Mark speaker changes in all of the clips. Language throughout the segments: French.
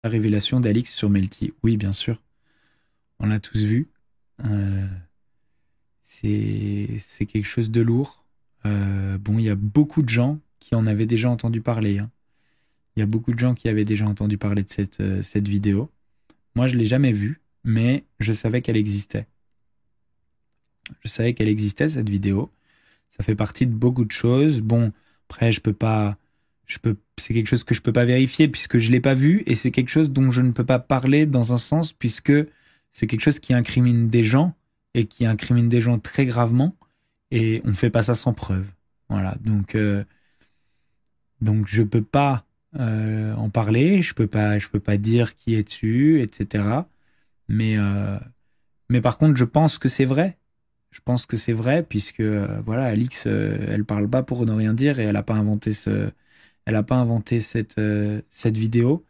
Speaker 1: La révélation d'Alix sur Melty. Oui, bien sûr. On l'a tous vu. Euh, c'est quelque chose de lourd. Bon, il y a beaucoup de gens qui en avaient déjà entendu parler, hein. Il y a beaucoup de gens qui avaient déjà entendu parler de cette vidéo. Moi, je l'ai jamais vue, mais je savais qu'elle existait. Je savais qu'elle existait, cette vidéo. Ça fait partie de beaucoup de choses. Bon, après, c'est quelque chose que je peux pas vérifier puisque je l'ai pas vu et c'est quelque chose dont je ne peux pas parler dans un sens puisque c'est quelque chose qui incrimine des gens et qui incrimine des gens très gravement et on ne fait pas ça sans preuve. Voilà. Donc je peux pas en parler. Je peux pas dire qui est dessus, etc. Mais, euh, mais par contre, je pense que c'est vrai. Je pense que c'est vrai puisque voilà, Alix, elle parle pas pour ne rien dire et elle a pas inventé cette vidéo.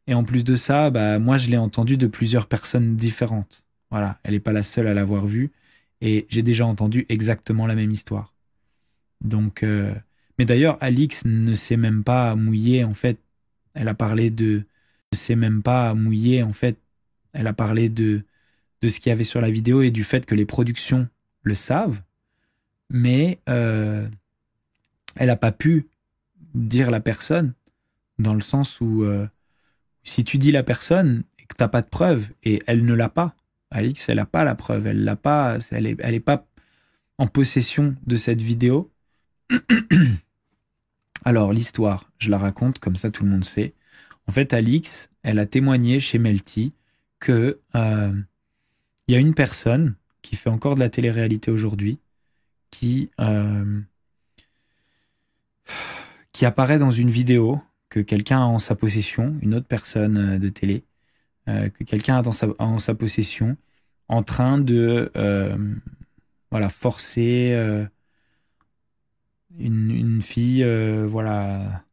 Speaker 1: Et en plus de ça, bah moi je l'ai entendue de plusieurs personnes différentes. Voilà, elle n'est pas la seule à l'avoir vue et j'ai déjà entendu exactement la même histoire. Donc, mais d'ailleurs, Alix ne s'est même pas mouillée en fait. Elle a parlé de, ne s'est même pas mouillée en fait. Elle a parlé de ce qu'il y avait sur la vidéo et du fait que les productions le savent, mais elle n'a pas pu dire la personne, dans le sens où si tu dis la personne et que tu n'as pas de preuve, et elle ne l'a pas, Alix, elle n'a pas la preuve, elle l'a pas, elle est pas en possession de cette vidéo. Alors l'histoire, je la raconte comme ça tout le monde sait. En fait, Alix, elle a témoigné chez Melty que il y a une personne qui fait encore de la télé-réalité aujourd'hui qui, qui apparaît dans une vidéo que quelqu'un a en sa possession, une autre personne de télé, que quelqu'un a en sa possession, en train de voilà, forcer une fille voilà,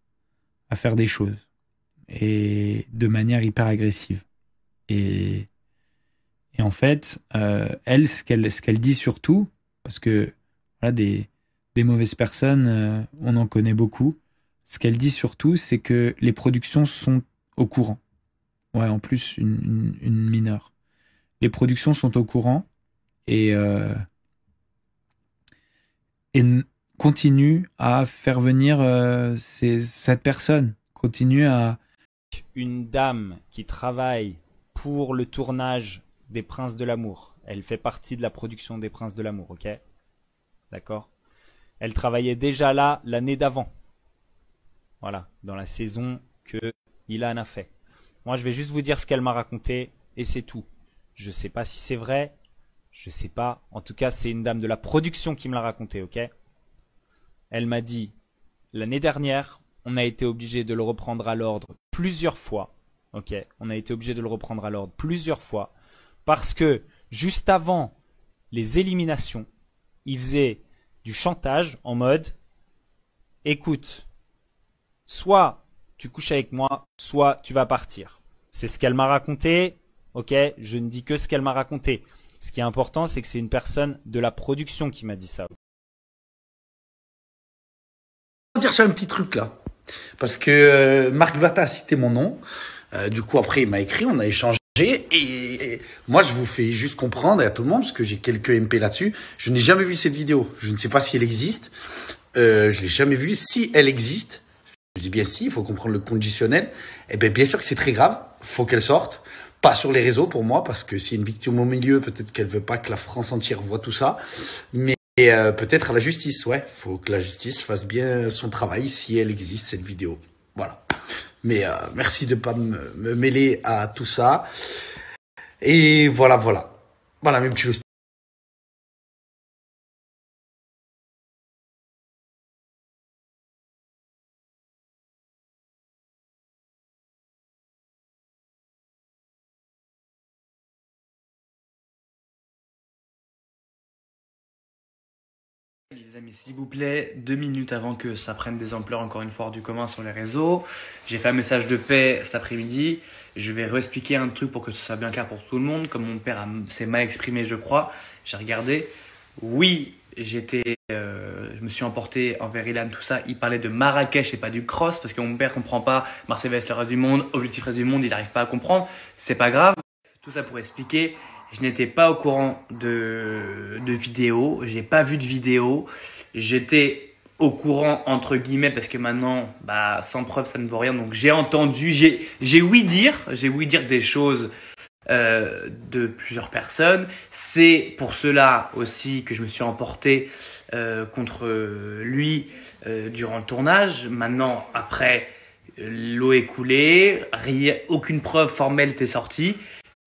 Speaker 1: à faire des choses, et de manière hyper agressive. Et, et en fait, elle, ce qu'elle dit surtout, parce que voilà, des mauvaises personnes, on en connaît beaucoup. Ce qu'elle dit surtout, c'est que les productions sont au courant. Ouais, en plus, une mineure. Les productions sont au courant et, et continuent à faire venir cette personne. Continue à... Une dame qui travaille pour le tournage des Princes de l'amour. Elle fait partie de la production des Princes de l'amour, ok? D'accord? Elle travaillait déjà là l'année d'avant. Voilà, dans la saison que Ilan a fait. Moi, je vais juste vous dire ce qu'elle m'a raconté et c'est tout. Je sais pas si c'est vrai, je sais pas. En tout cas, c'est une dame de la production qui me l'a raconté, ok? Elle m'a dit, l'année dernière, on a été obligé de le reprendre à l'ordre plusieurs fois, ok? On a été obligé de le reprendre à l'ordre plusieurs fois parce que juste avant les éliminations, il faisait du chantage en mode, écoute, soit tu couches avec moi, soit tu vas partir. C'est ce qu'elle m'a raconté, ok? Je ne dis que ce qu'elle m'a raconté. Ce qui est important, c'est que c'est une personne de la production qui m'a dit ça.
Speaker 2: Je vais dire sur un petit truc là. Parce que Marc Blatta a cité mon nom. Du coup, après, il m'a écrit, on a échangé. Et moi, je vous fais juste comprendre et à tout le monde, parce que j'ai quelques MP là-dessus. Je n'ai jamais vu cette vidéo. Je ne sais pas si elle existe. Je l'ai jamais vue. Si elle existe, je dis bien si, il faut comprendre le conditionnel. Eh bien, bien sûr que c'est très grave. Faut qu'elle sorte. Pas sur les réseaux pour moi, parce que s'il y a une victime au milieu, peut-être qu'elle veut pas que la France entière voit tout ça. Mais peut-être à la justice, ouais. Faut que la justice fasse bien son travail si elle existe, cette vidéo. Voilà. Mais merci de pas me mêler à tout ça. Et voilà, voilà. Voilà, mes petits loustiques.
Speaker 3: Les amis, s'il vous plaît, 2 minutes avant que ça prenne des ampleurs encore une fois hors du commun sur les réseaux. J'ai fait un message de paix cet après-midi. Je vais réexpliquer un truc pour que ce soit bien clair pour tout le monde. Comme mon père s'est mal exprimé, je crois, j'ai regardé. Oui, j'étais je me suis emporté envers Ilan, tout ça. Il parlait de Marrakech et pas du cross parce que mon père comprend pas. Marseille va être le reste du monde, objectif reste du monde, il n'arrive pas à comprendre. C'est pas grave. Tout ça pour expliquer. Je n'étais pas au courant de vidéos. J'ai pas vu de vidéo. J'étais au courant entre guillemets parce que maintenant, sans preuve, ça ne vaut rien. Donc j'ai entendu, j'ai ouï dire des choses de plusieurs personnes. C'est pour cela aussi que je me suis emporté contre lui durant le tournage. Maintenant, après, l'eau est coulée, aucune preuve formelle n'était sortie.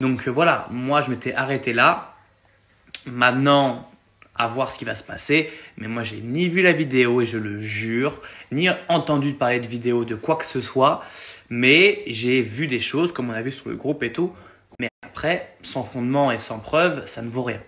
Speaker 3: Donc voilà, moi je m'étais arrêté là. Maintenant, à voir ce qui va se passer. Mais moi, j'ai ni vu la vidéo et je le jure, ni entendu parler de vidéo de quoi que ce soit. Mais j'ai vu des choses comme on a vu sur le groupe et tout. Mais après, sans fondement et sans preuve, ça ne vaut rien.